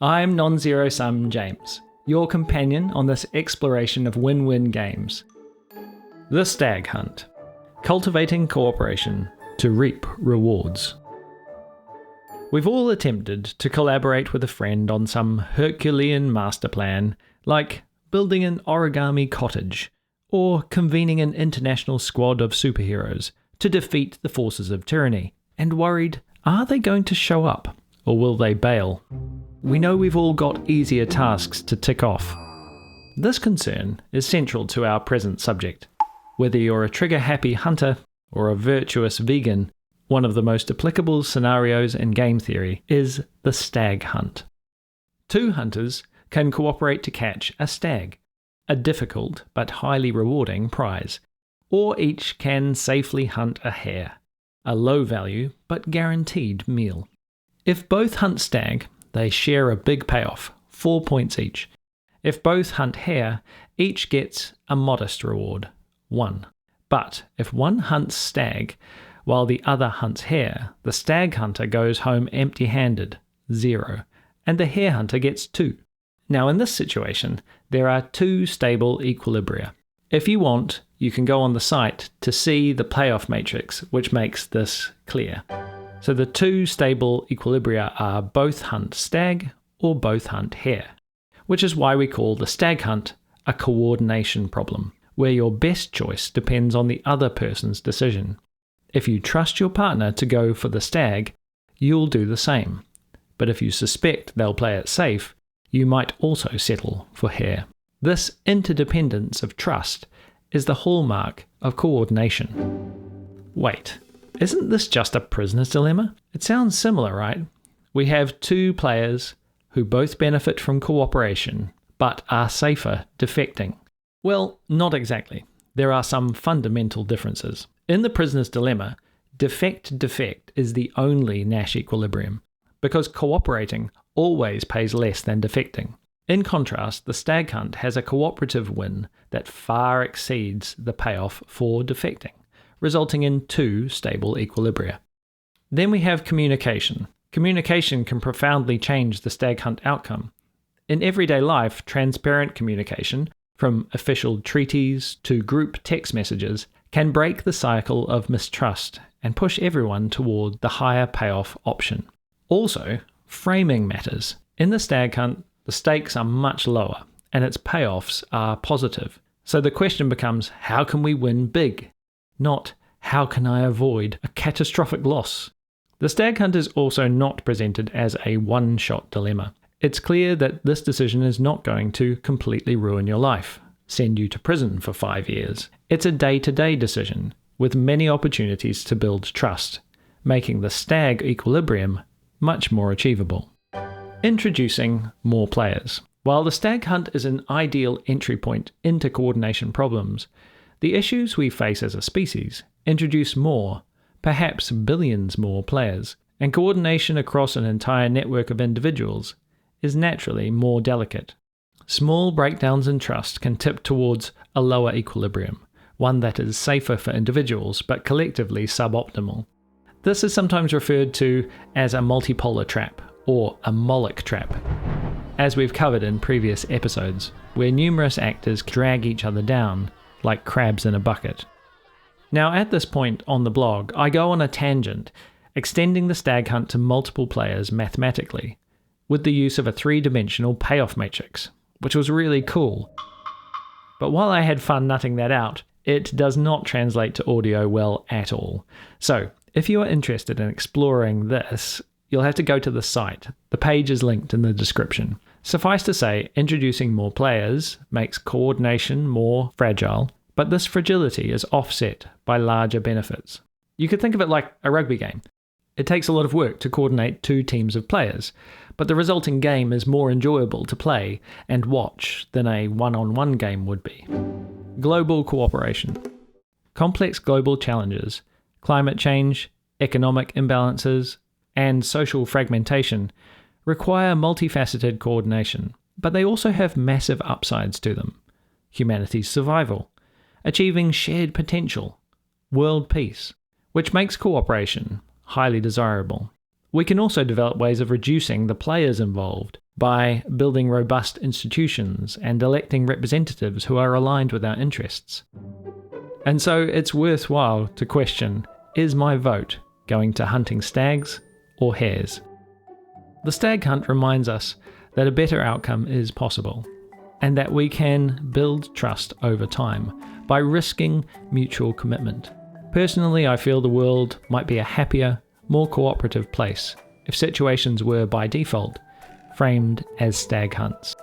I'm non-zero sum James, your companion on this exploration of win-win games. The Stag Hunt. Cultivating cooperation to reap rewards. We've all attempted to collaborate with a friend on some Herculean master plan, like building an origami cottage, or convening an international squad of superheroes to defeat the forces of tyranny, and worried, are they going to show up, or will they bail? We know we've all got easier tasks to tick off. This concern is central to our present subject. Whether you're a trigger-happy hunter or a virtuous vegan, one of the most applicable scenarios in game theory is the stag hunt. Two hunters can cooperate to catch a stag, a difficult but highly rewarding prize, or each can safely hunt a hare, a low-value but guaranteed meal. If both hunt stag, they share a big payoff, 4 points each. If both hunt hare, each gets a modest reward, 1. But if one hunts stag, while the other hunts hare, the stag hunter goes home empty-handed, 0, and the hare hunter gets 2. Now in this situation, there are 2 stable equilibria. If you want, you can go on the site to see the payoff matrix, which makes this clear. So the 2 stable equilibria are both hunt stag or both hunt hare, which is why we call the stag hunt a coordination problem, where your best choice depends on the other person's decision. If you trust your partner to go for the stag, you'll do the same. But if you suspect they'll play it safe, you might also settle for hare. This interdependence of trust is the hallmark of coordination. Wait, isn't this just a prisoner's dilemma? It sounds similar, right? We have 2 players who both benefit from cooperation, but are safer defecting. Well, not exactly. There are some fundamental differences. In the prisoner's dilemma, defect is the only Nash equilibrium, because cooperating always pays less than defecting. In contrast, the stag hunt has a cooperative win that far exceeds the payoff for defecting, resulting in 2 stable equilibria. Then we have communication. Communication can profoundly change the stag hunt outcome. In everyday life, transparent communication, from official treaties to group text messages, can break the cycle of mistrust and push everyone toward the higher payoff option. Also, framing matters. In the stag hunt, the stakes are much lower and its payoffs are positive. So the question becomes, how can we win big? Not, how can I avoid a catastrophic loss? The stag hunt is also not presented as a one-shot dilemma. It's clear that this decision is not going to completely ruin your life, send you to prison for 5 years. It's a day-to-day decision, with many opportunities to build trust, making the stag equilibrium much more achievable. Introducing more players. While the stag hunt is an ideal entry point into coordination problems, the issues we face as a species introduce more, perhaps billions more players, and coordination across an entire network of individuals is naturally more delicate. Small breakdowns in trust can tip towards a lower equilibrium, one that is safer for individuals but collectively suboptimal. This is sometimes referred to as a multipolar trap or a Moloch trap, as we've covered in previous episodes, where numerous actors drag each other down like crabs in a bucket. Now at this point on the blog, I go on a tangent, extending the stag hunt to multiple players mathematically, with the use of a 3-dimensional payoff matrix, which was really cool. But while I had fun nutting that out, it does not translate to audio well at all. So, if you are interested in exploring this, you'll have to go to the site. The page is linked in the description. Suffice to say, introducing more players makes coordination more fragile, but this fragility is offset by larger benefits. You could think of it like a rugby game. It takes a lot of work to coordinate 2 teams of players, but the resulting game is more enjoyable to play and watch than a one-on-one game would be. Global cooperation. Complex global challenges, climate change, economic imbalances, and social fragmentation require multifaceted coordination, but they also have massive upsides to them. Humanity's survival, achieving shared potential, world peace, which makes cooperation highly desirable. We can also develop ways of reducing the players involved by building robust institutions and electing representatives who are aligned with our interests. And so it's worthwhile to question, is my vote going to hunting stags or hares? The stag hunt reminds us that a better outcome is possible, and that we can build trust over time by risking mutual commitment. Personally, I feel the world might be a happier, more cooperative place if situations were by default framed as stag hunts.